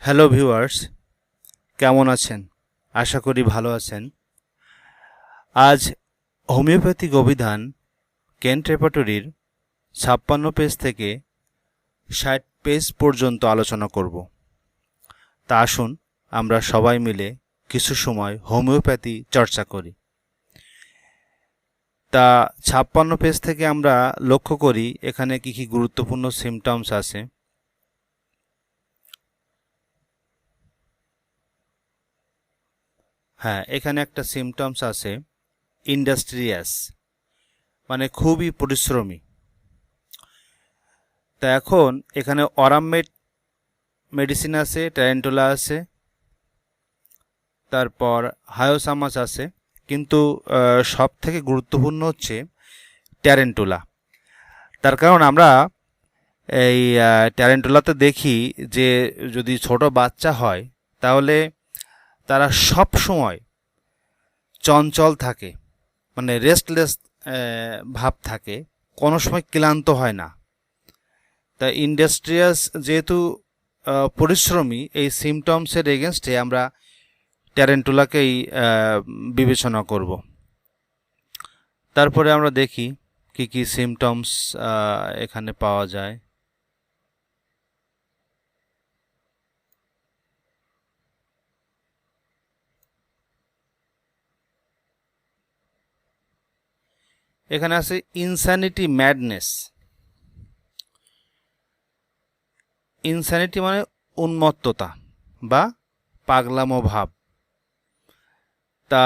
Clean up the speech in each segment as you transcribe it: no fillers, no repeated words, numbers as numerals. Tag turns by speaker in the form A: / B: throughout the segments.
A: Hello viewers, কেমন আছেন? আশা করি ভালো আছেন। আজ হোমিওপ্যাথিক অভিধান কেন্ট রেপার্টরির 56 পেজ থেকে 60 পেজ পর্যন্ত আলোচনা করব। তা আসুন আমরা সবাই মিলে কিছু সময় হোমিওপ্যাথি চর্চা করি। তা 56 পেজ থেকে আমরা লক্ষ্য করি এখানে কি কি গুরুত্বপূর্ণ সিমটমস আছে। হ্যাঁ, এখানে একটা সিমটমস আছে ইন্ডাস্ট্রিয়াস, মানে খুবই পরিশ্রমী। তা এখন এখানে অরামমেড মেডিসিন আছে, ট্যারেন্টুলা আছে, তারপর হায়োসামাস আছে, কিন্তু সব থেকে গুরুত্বপূর্ণ হচ্ছে ট্যারেন্টুলা। তার কারণ আমরা এই ট্যারেন্টুলাতে দেখি যে যদি ছোট বাচ্চা হয় তাহলে তারা সব সময় চঞ্চল থাকে, মানে রেস্টলেস ভাব থাকে, কোনো সময় ক্লান্ত হয় না। তা ইন্ডাস্ট্রিয়াস যেহেতু পরিশ্রমী, এই সিমটমসের এগেনস্টে আমরা ট্যারেন্টুলাকেই বিবেচনা করব। তারপরে আমরা দেখি কি কি সিমটমস এখানে পাওয়া যায়। এখানে আছে ইনস্যানিটি ম্যাডনেস। ইনস্যানিটি মানে উন্মত্ততা বা পাগলামো ভাব। তা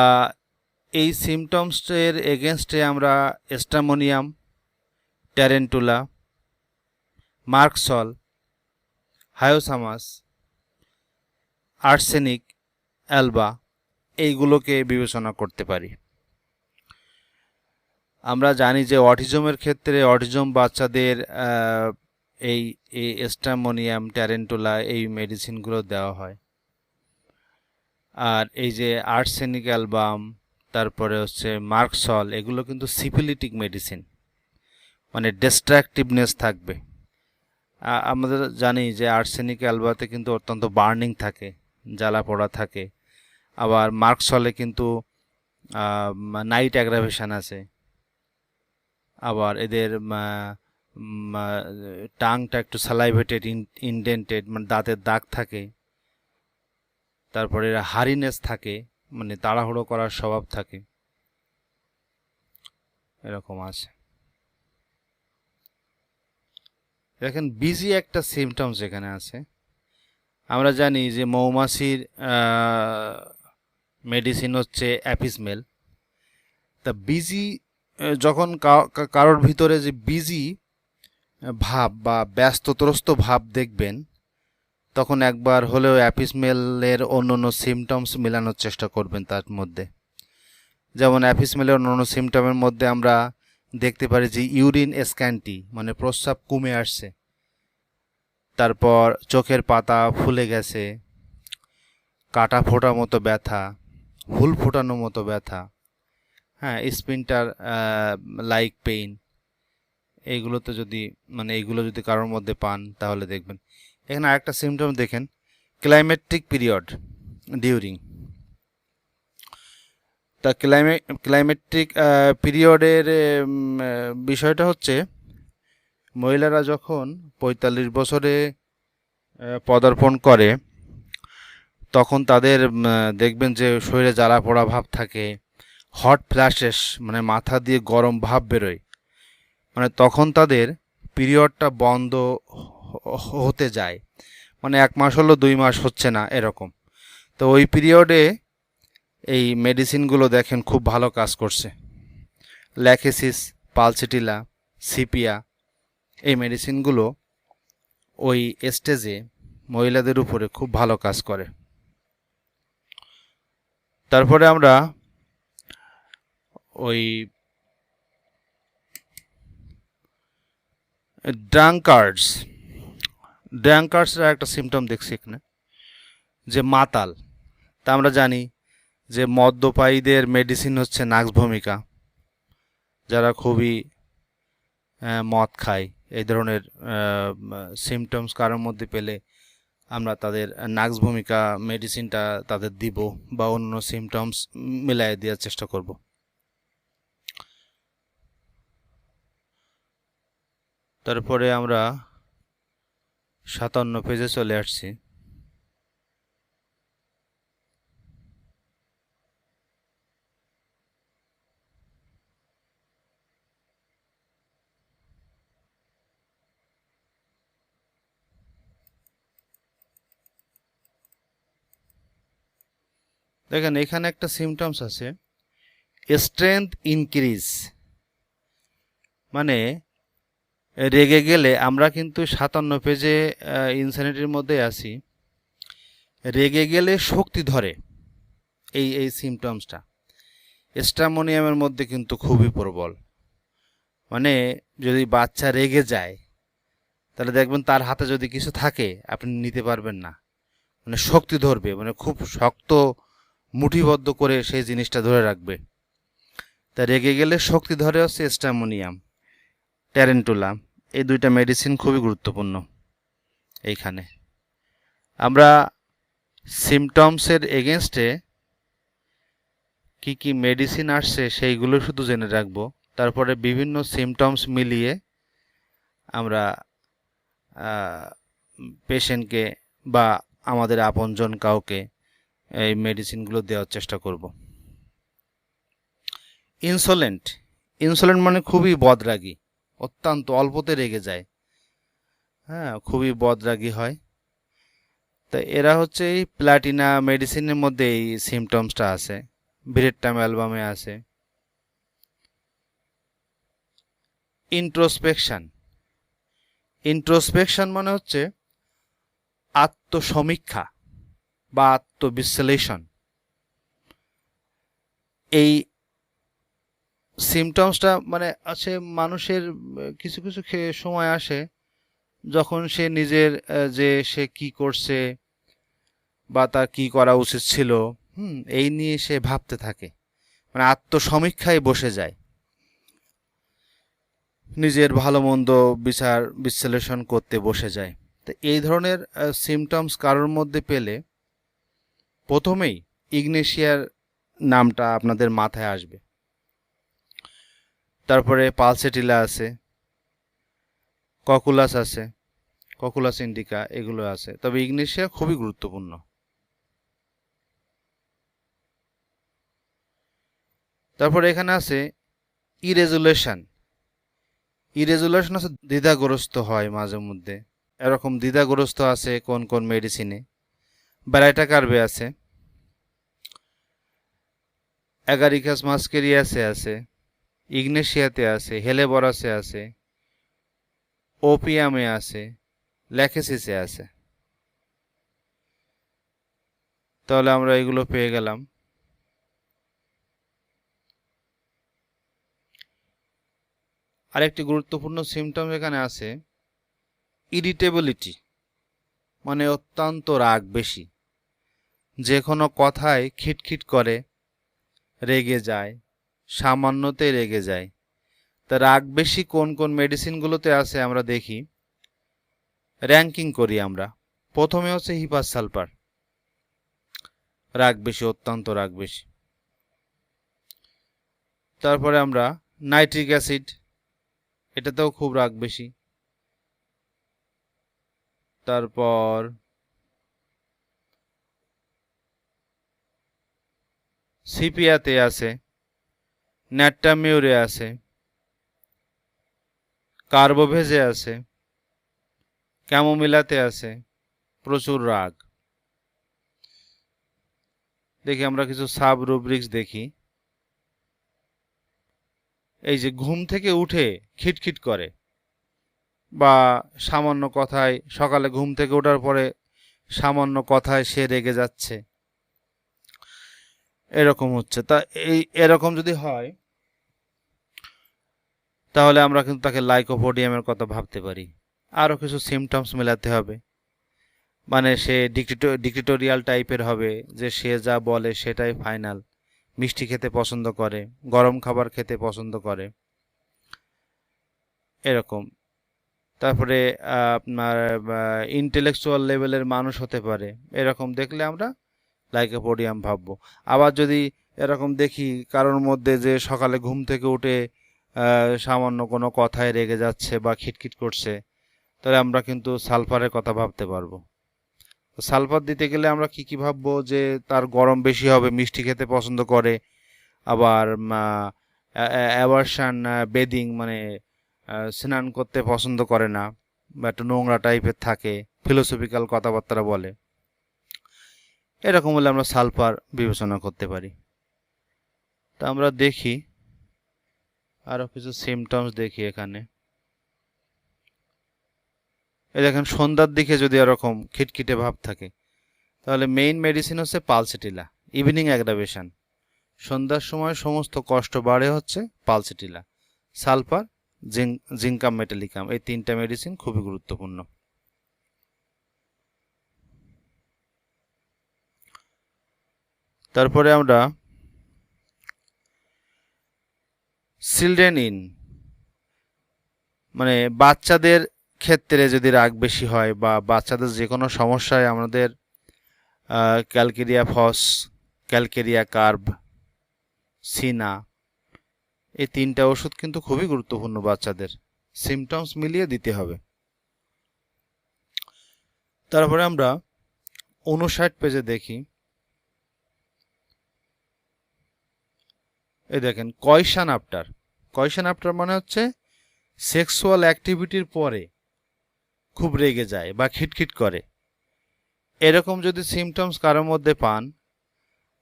A: এই সিমটমসের এগেনস্টে আমরা এস্টামোনিয়াম, ট্যারেন্টুলা, মার্কসল, হায়োসামাস, আর্সেনিক, অ্যালবা এইগুলোকে বিবেচনা করতে পারি। আমরা জানি যে অটিজমের ক্ষেত্রে অটিজম বাচ্চাদের এই এস্টামোনিয়াম, ট্যারেন্টুলা এই মেডিসিনগুলো দেওয়া হয়। আর এই যে আর্সেনিক অ্যালবাম, তারপরে হচ্ছে মার্কসল, এগুলো কিন্তু সিফিলিটিক মেডিসিন, মানে ডিস্ট্রাকটিভনেস থাকবে। আমাদের জানি যে আর্সেনিক অ্যালবাতে কিন্তু অত্যন্ত বার্নিং থাকে, জ্বালা পোড়া থাকে। আবার মার্কসলে কিন্তু নাইট অ্যাগ্রাভেশন আছে। আবার এদের টাংটা একটু সালাইভেটেড, ইনডেন্টেড, মানে দাঁতের দাগ থাকে। তারপরে এরা হারিনেস থাকে, মানে তাড়াহুড়ো করার স্বভাব থাকে, এরকম আছে। দেখেন বিজি একটা সিমটমস এখানে আছে। আমরা জানি যে মৌমাছির মেডিসিন হচ্ছে অ্যাপিসমেল। তা বিজি যখন কারোর ভিতরে যে বিজি ভাব বা ব্যস্ততরস্ত ভাব দেখবেন, তখন একবার হলেও অ্যাপিসমেলের অন্য অন্য সিমটমস মেলানোর চেষ্টা করবেন তার মধ্যে। যেমন অ্যাপিসমেলের অন্য অন্য সিমটমের মধ্যে আমরা দেখতে পারি যে ইউরিন স্ক্যান্টি, মানে প্রস্রাব কমে আসছে। তারপর চোখের পাতা ফুলে গেছে, কাটা ফোটার মতো ব্যথা, হুল ফোটানোর মতো ব্যথা, হ্যাঁ, স্পিন্টার লাইক পেইন। এইগুলোতে যদি এইগুলো যদি কারোর মধ্যে পান তাহলে দেখবেন। এখানে আরেকটা সিমটম দেখেন, ক্লাইমেটিক পিরিয়ড ডিউরিং। তা ক্লাইমেটিক পিরিয়ডের বিষয়টা হচ্ছে মহিলারা যখন 45 বছরে পদার্পণ করে তখন তাদের দেখবেন যে শরীরে জ্বালা পোড়া ভাব থাকে, হট ফ্ল্যাশেস, মানে মাথা দিয়ে গরম ভাব বেরোয়। মানে তখন তাদের পিরিয়ডটা বন্ধ হতে যায়, মানে 1 মাস হলো 2 মাস হচ্ছে না এরকম। তো ওই পিরিয়ডে এই মেডিসিনগুলো দেখেন খুব ভালো কাজ করছে। ল্যাকেসিস, পালসিটিলা, সিপিয়া, এই মেডিসিনগুলো ওই স্টেজে মহিলাদের উপরে খুব ভালো কাজ করে। তারপরে আমরা ওই ড্রাঙ্কার্ডসের একটা সিমটম দেখছি এখানে, যে মাতাল। তা আমরা জানি যে মদ্যপায়ীদের মেডিসিন হচ্ছে নাক্স ভূমিকা। যারা খুবই মদ খায়, এই ধরনের সিমটমস কারোর মধ্যে পেলে আমরা তাদের নাক্স ভূমিকা মেডিসিনটা তাদের দিব বা অন্য সিমটমস মিলাই দেওয়ার চেষ্টা করব। তারপরে আমরা 57 পেজে চলে আসছি। দেখেন এখানে একটা সিমটমস আছে, স্ট্রেংথ ইনক্রিজ, মানে রেগে গেলে আমরা কিন্তু 57 পেজে ইনসানিটির মধ্যে আছি, রেগে গেলে শক্তি ধরে, এই সিমটমসটা স্ট্রামোনিয়ামের মধ্যে কিন্তু খুবই প্রবল। মানে যদি বাচ্চা রেগে যায় তাহলে দেখবেন তার হাতে যদি কিছু থাকে আপনি নিতে পারবেন না, মানে শক্তি ধরবে, মানে খুব শক্ত মুঠিবদ্ধ করে সেই জিনিসটা ধরে রাখবে। তা রেগে গেলে শক্তি ধরে হচ্ছে স্ট্রামোনিয়াম, ট্যারেন্টুলা, এই দুইটা মেডিসিন খুবই গুরুত্বপূর্ণ। এইখানে আমরা সিমটমসের এগেনস্টে কি কি মেডিসিন আসছে সেইগুলো শুধু জেনে রাখবো, তারপরে বিভিন্ন সিমটমস মিলিয়ে আমরা পেশেন্টকে বা আমাদের আপনজন কাউকে এই মেডিসিনগুলো দেওয়ার চেষ্টা করব। ইনসোলেন্ট, ইনসোলেন্ট মানে খুবই বদরাগী, অত্যন্ত অল্পতে রেগে যায়, হ্যাঁ খুবই বদরাগী হয়। তো এরা হচ্ছে এই প্লাটিনা মেডিসিনের মধ্যে এই সিমটমসটা আছে, ভিরেট্টাম অ্যালবামে আছে। ইন্ট্রোস্পেকশন, ইন্ট্রোস্পেকশন মানে হচ্ছে আত্মসমীক্ষা বা আত্মবিশ্লেষণ। এই সিমটমসটা মানে আছে মানুষের কিছু কিছু সময় আসে যখন সে নিজের যে সে কি করছে বা তার কি করা উচিত ছিল, এই নিয়ে সে ভাবতে থাকে, মানে আত্মসমীক্ষায় বসে যায়, নিজের ভালো মন্দ বিচার বিশ্লেষণ করতে বসে যায়। তো এই ধরনের সিমটমস কারোর মধ্যে পেলে প্রথমেই ইগনেশিয়ার নামটা আপনাদের মাথায় আসবে, তারপরে পালসেটিলা আছে, ককুলাস আছে, ককুলাস ইন্ডিকা, এগুলো আছে, তবে ইগনেশিয়া খুবই গুরুত্বপূর্ণ। তারপরে এখানে আছে ইরেজুলেশন, ইরেজুলেশন আছে দ্বিধাগ্রস্ত হয় মাঝে মধ্যে, এরকম দ্বিধাগ্রস্ত আছে কোন কোন মেডিসিনে। ব্যারাইটা কার্বে আছে, অ্যাগারিকাস মাস্কেরিয়াসে আছে, ইগনেশিয়াতে আছে, হেলেবরাসে আছে, ওপিয়ামে আছে, ল্যাকেসিসে আছে। তাহলে আমরা এগুলো পেয়ে গেলাম। আরেকটি গুরুত্বপূর্ণ সিমটম এখানে আছে ইরিটেবিলিটি, মানে অত্যন্ত রাগ বেশি, যে কোনো কথায় খিটখিট করে, রেগে যায়, সামান্যতে রেগে যায়। তা রাগ বেশি কোন কোন মেডিসিনগুলোতে আছে আমরা দেখি, র্যাঙ্কিং করি আমরা। প্রথমে হচ্ছে হিপাস সালফার, রাগ বেশি, অত্যন্ত রাগ বেশি। তারপরে আমরা নাইট্রিক অ্যাসিড, এটাতেও খুব রাগ বেশি। তারপর সিপিয়াতে আছে, ন্যাট্টামিউরে আছে, কার্বোভেজে আছে, ক্যামোমিলাতে আছে, প্রচুর রাগ। দেখি আমরা কিছু সাব রুব্রিক্স দেখি। এই যে ঘুম থেকে উঠে খিটখিট করে, বা সামান্য কথায়, সকালে ঘুম থেকে ওঠার পরে সামান্য কথায় সে রেগে যাচ্ছে, এরকম হচ্ছে। তা এরকম যদি হয় তাহলে আমরা কিন্তু তাকে লাইকোপোডিয়ামের কথা ভাবতে পারি। আরও কিছু সিমটমস মেলাতে হবে, মানে সে ডিক্টেটোরিয়াল টাইপের হবে, যে সে যা বলে সেটাই ফাইনাল, মিষ্টি খেতে পছন্দ করে, গরম খাবার খেতে পছন্দ করে, এরকম। তারপরে আপনার ইন্টেলেকচুয়াল লেভেলের মানুষ হতে পারে, এরকম দেখলে আমরা লাইকোপোডিয়াম ভাববো। আবার যদি এরকম দেখি কারোর মধ্যে যে সকালে ঘুম থেকে উঠে সামান্য কোনো কথায় রেগে যাচ্ছে বা খিটখিট করছে, তাহলে আমরা কিন্তু সালফারের কথা ভাবতে পারবো। সালফার দিতে গেলে আমরা কি কি ভাববো, যে তার গরম বেশি হবে, মিষ্টি খেতে পছন্দ করে, আবার অ্যাভারশন বেদিং মানে স্নান করতে পছন্দ করে না, বা একটু নোংরা টাইপের থাকে, ফিলোসফিক্যাল কথাবার্তা বলে, এরকম হলে আমরা সালফার বিবেচনা করতে পারি। তা আমরা দেখি আরো কিছু সিমটমস দেখি এখানে। এই দেখেন সন্ধ্যার দিকে যদি এরকম খিটখিটে ভাব থাকে, তাহলে মেইন মেডিসিন হচ্ছে পালসিটিলা, ইভিনিং অ্যাগ্রাভেশন। সন্ধ্যার সময় সমস্ত কষ্ট বাড়ে হচ্ছে পালসিটিলা, সালফার, জিঙ্কাম মেটালিকাম, এই তিনটা মেডিসিন খুবই গুরুত্বপূর্ণ। তারপরে আমরা চিলড্রেন ইন মানে বাচ্চাদের ক্ষেত্রে যদি রাগ বেশি হয় বা বাচ্চাদের যে কোনো সমস্যায় আমাদের ক্যালকেরিয়া ফস, ক্যালকেরিয়া কার্ভ, সিনা, এই তিনটা ওষুধ কিন্তু খুবই গুরুত্বপূর্ণ, বাচ্চাদের সিমটমস মিলিয়ে দিতে হবে। তারপরে আমরা 59 পেজে দেখি, এই দেখেন কয়শান আফটার। কয়শান আফটার মানে হচ্ছে সেক্সুয়াল অ্যাক্টিভিটির পরে খুব রেগে যায় বা খিটখিট করে, এরকম যদি সিমটমস কারোর মধ্যে পান,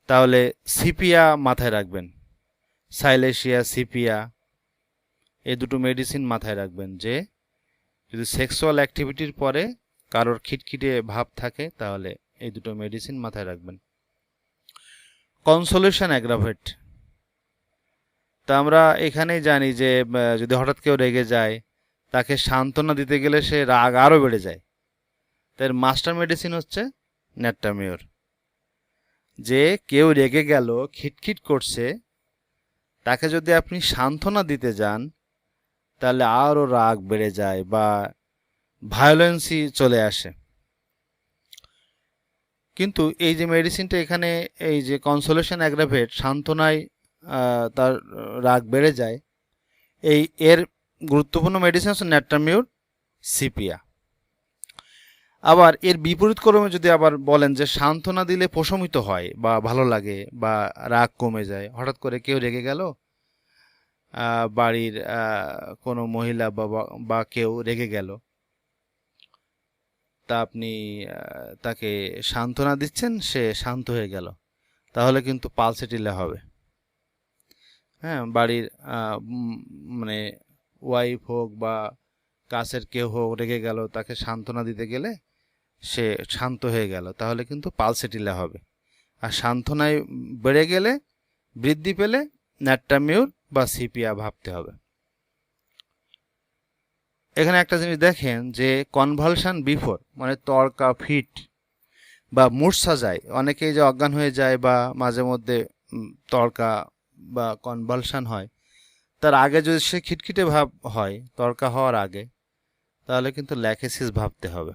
A: তাহলে সিপিয়া মাথায় রাখবেন, সাইলেশিয়া, সিপিয়া, এই দুটো মেডিসিন মাথায় রাখবেন, যে যদি সেক্সুয়াল অ্যাক্টিভিটির পরে কারোর খিটখিটে ভাব থাকে, তাহলে এই দুটো মেডিসিন মাথায় রাখবেন। কনসোলেশন অ্যাগ্রাভেট, তা আমরা এখানেই জানি যে যদি হঠাৎ কেউ রেগে যায়, তাকে সান্ত্বনা দিতে গেলে সে রাগ আরও বেড়ে যায়। তার মাস্টার মেডিসিন হচ্ছে ন্যাট্টামিওর। যে কেউ রেগে গেল, খিটখিট করছে, তাকে যদি আপনি সান্ত্বনা দিতে যান, তাহলে আরও রাগ বেড়ে যায় বা ভায়োলেন্সই চলে আসে। কিন্তু এই যে মেডিসিনটা এখানে, এই যে কনসোলেশন অ্যাগ্রাভেট, সান্ত্বনায় তার রাগ বেড়ে যায়, এর গুরুত্বপূর্ণ মেডিসিন হচ্ছে ন্যাট্টামিওর, সিপিয়া। আবার এর বিপরীত ক্রমে যদি আবার বলেন যে সান্ত্বনা দিলে প্রশমিত হয় বা ভালো লাগে বা রাগ কমে যায়, হঠাৎ করে কেউ রেগে গেল, বাড়ির কোনো মহিলা বা কেউ রেগে গেল, তা আপনি তাকে সান্ত্বনা দিচ্ছেন, সে শান্ত হয়ে গেল, তাহলে কিন্তু পালসেটিলা হবে। হ্যাঁ, বাড়ির মানে ওয়াইফ হোক বা কাছের কেউ হোক রেগে গেল, তাকে সান্ত্বনা দিতে গেলে সে শান্ত হয়ে গেল, তাহলে কিন্তু পালসেটিলা হবে। আর সান্ত্বনায় বেড়ে গেলে, বৃদ্ধি পেলে ন্যাট্টামিউর বা সিপিয়া ভাবতে হবে। এখানে একটা জিনিস দেখেন যে কনভালশন বিফোর মানে তর্কা ফিট বা মূর্ছা যায়, অনেকেই যে অজ্ঞান হয়ে যায় বা মাঝে মধ্যে তর্কা বা কনভালশন হয়, তার আগে যদি সে খিটখিটে ভাব হয় তর্কা হওয়ার আগে, তাহলে কিন্তু ল্যাকেসিস ভাবতে হবে।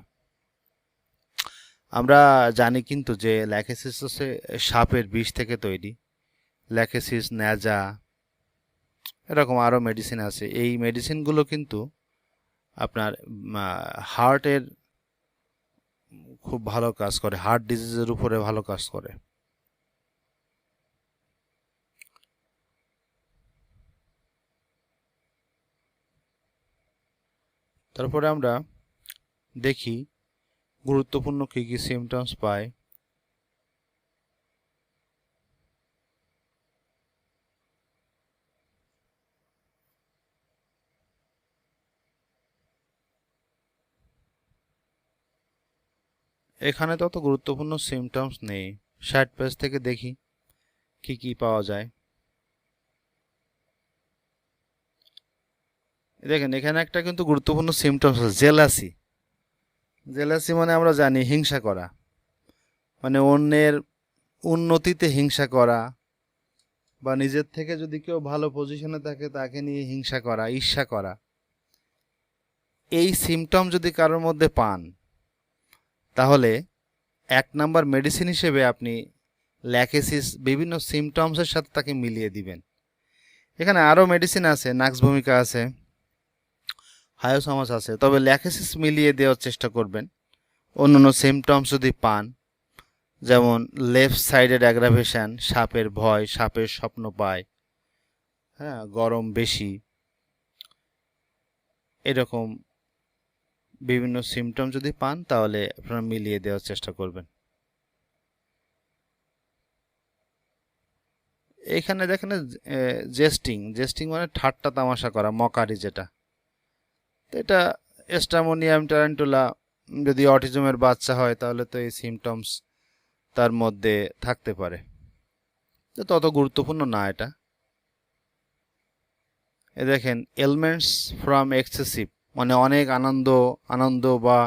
A: আমরা জানি কিন্তু যে ল্যাকেসিস হচ্ছে সাপের বিষ থেকে তৈরি, ল্যাকেসিস, ন্যাজা, এরকম আরও মেডিসিন আছে। এই মেডিসিনগুলো কিন্তু আপনার হার্টের খুব ভালো কাজ করে, হার্ট ডিজিজের উপরে ভালো কাজ করে। তারপরে আমরা দেখি গুরুত্বপূর্ণ কী কী সিমটমস পায়। এখানে তত গুরুত্বপূর্ণ সিমটমস নেই, 60 পেজ থেকে দেখি কি কি পাওয়া যায়। দেখেন এখানে একটা কিন্তু গুরুত্বপূর্ণ সিমটমস আছে, জেলাসি। জেলাসি মানে আমরা জানি হিংসা করা, মানে অন্যের উন্নতিতে হিংসা করা, বা নিজের থেকে যদি কেউ ভালো পজিশনে থাকে তাকে নিয়ে হিংসা করা, ঈর্ষা করা, এই সিমটম যদি কারোর মধ্যে পান তাহলে 1 নাম্বার মেডিসিন হিসেবে আপনি ল্যাকেসিস বিভিন্ন সিমটমসের সাথে তাকে মিলিয়ে দিবেন। এখানে আরও মেডিসিন আছে, নাক্স ভূমিকা আছে, হায়োসামাস আছে, তবে ল্যাকেসিস মিলিয়ে দেওয়ার চেষ্টা করবেন। অন্যান্য সিমটমস যদি পান, যেমন লেফট সাইডের অ্যাগ্রাভেশন, সাপের ভয়, সাপের স্বপ্ন পায়, হ্যাঁ, গরম বেশি, এরকম বিভিন্ন সিমটম যদি পান তাহলে আপনারা মিলিয়ে দেওয়ার চেষ্টা করবেন। এখানে দেখেন জেস্টিং, জেস্টিং মানে ঠাট্টা তামাশা করা, মকারি যেটা। তো এটা স্ট্রামোনিয়াম টারান্টুলা, যদি অটিজমের বাচ্চা হয় তাহলে তো এই সিমটমস তার মধ্যে থাকতে পারে, তো তত গুরুত্বপূর্ণ না এটা। এ দেখেন এলমেন্টস ফ্রম এক্সেসিভ, মানে অনেক আনন্দ বা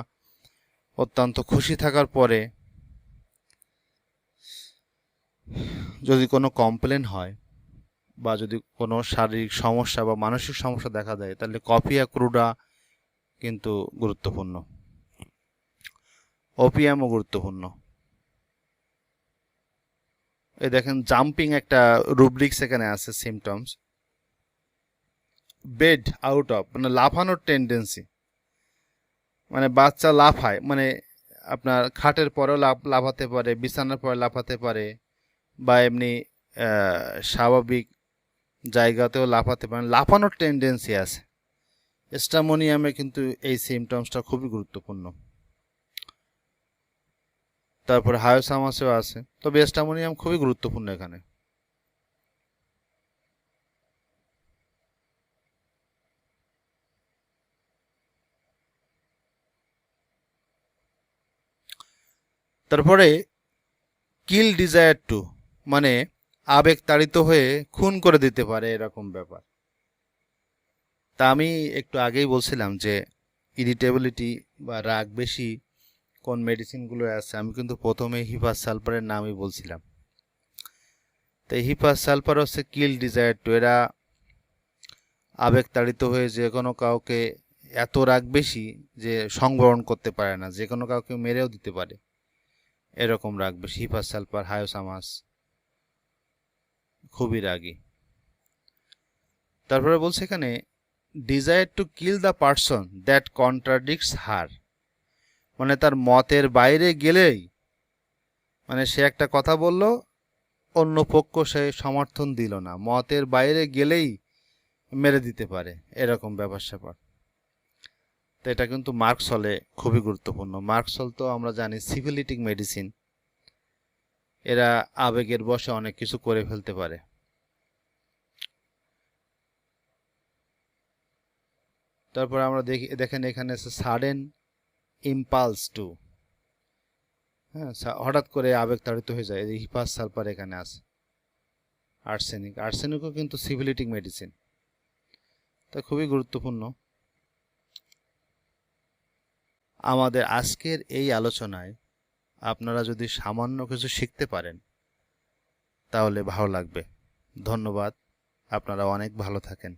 A: অত্যন্ত খুশি থাকার পরে যদি কোনো কমপ্লেন হয় বা যদি কোনো শারীরিক সমস্যা বা মানসিক সমস্যা দেখা দেয় তাহলে কফিয়া ক্রুডা কিন্তু গুরুত্বপূর্ণ, ওপিয়ামও গুরুত্বপূর্ণ। এই দেখেন জাম্পিং একটা রুব্রিক্স এখানে আছে সিমটমস। বেড আউট অফ মানে লাফানোর টেন্ডেন্সি, মানে বাচ্চা লাফায়, মানে আপনার খাটের পরেও লাফাতে পারে, বিছানার পরে লাফাতে পারে, বা এমনি স্বাভাবিক জায়গাতেও লাফাতে পারে, লাফানোর টেন্ডেন্সি আছে। স্ট্রামোনিয়ামে কিন্তু এই সিমটমসটা খুবই গুরুত্বপূর্ণ। তারপরে হায়োসামাসেও আছে, তবে স্ট্রামোনিয়াম খুবই গুরুত্বপূর্ণ এখানে। তারপরে কিল ডিজায়ার টু, মানে আবেগ তাড়িত হয়ে খুন করে দিতে পারে, এরকম ব্যাপার। তা আমি একটু আগেই বলছিলাম যে ইরিটেবিলিটি বা রাগ বেশি কোন মেডিসিনগুলো আছে, আমি কিন্তু প্রথমে হিপাস সালফারের নামই বলছিলাম। তো হিপাস সালফার হচ্ছে কিল ডিজায়ার টু, এরা আবেগ তাড়িত হয়ে যে কোনো কাউকে, এত রাগ বেশি যে সংবরণ করতে পারে না, যে কোনো কাউকে মেরেও দিতে পারে, এরকম রাগ বেশি। হিপাস সালফার, হায়োসামাস খুবই রাগী। তারপরে বলছে এখানে desire to kill the person that contradicts her, মানে তার মতের বাইরে গেলেই, মানে সে একটা কথা বলল, অন্য পক্ষ সে সমর্থন দিল না, মতের বাইরে গেলেই মেরে দিতে পারে, এরকম ব্যাপার স্যাপার। তো এটা কিন্তু মার্কসলে খুবই গুরুত্বপূর্ণ। মার্কসল তো আমরা জানি সিফিলিটিক মেডিসিন, এরা আবেগের বশে অনেক কিছু করে ফেলতে পারে। তারপর আমরা দেখেন এখানে সাডেন ইম্পালস টু, হ্যাঁ, হঠাৎ করে আবেগ তাড়িত হয়ে যায়, এই হিপাস সালফার এখানে আছে। আর্সেনিক, আর্সেনিকও কিন্তু সিফিলিটিক মেডিসিন, তা খুবই গুরুত্বপূর্ণ। আমাদের আজকের এই আলোচনায় আপনারা যদি সামান্য কিছু শিখতে পারেন তাহলে ভালো লাগবে। ধন্যবাদ, আপনারা অনেক ভালো থাকেন।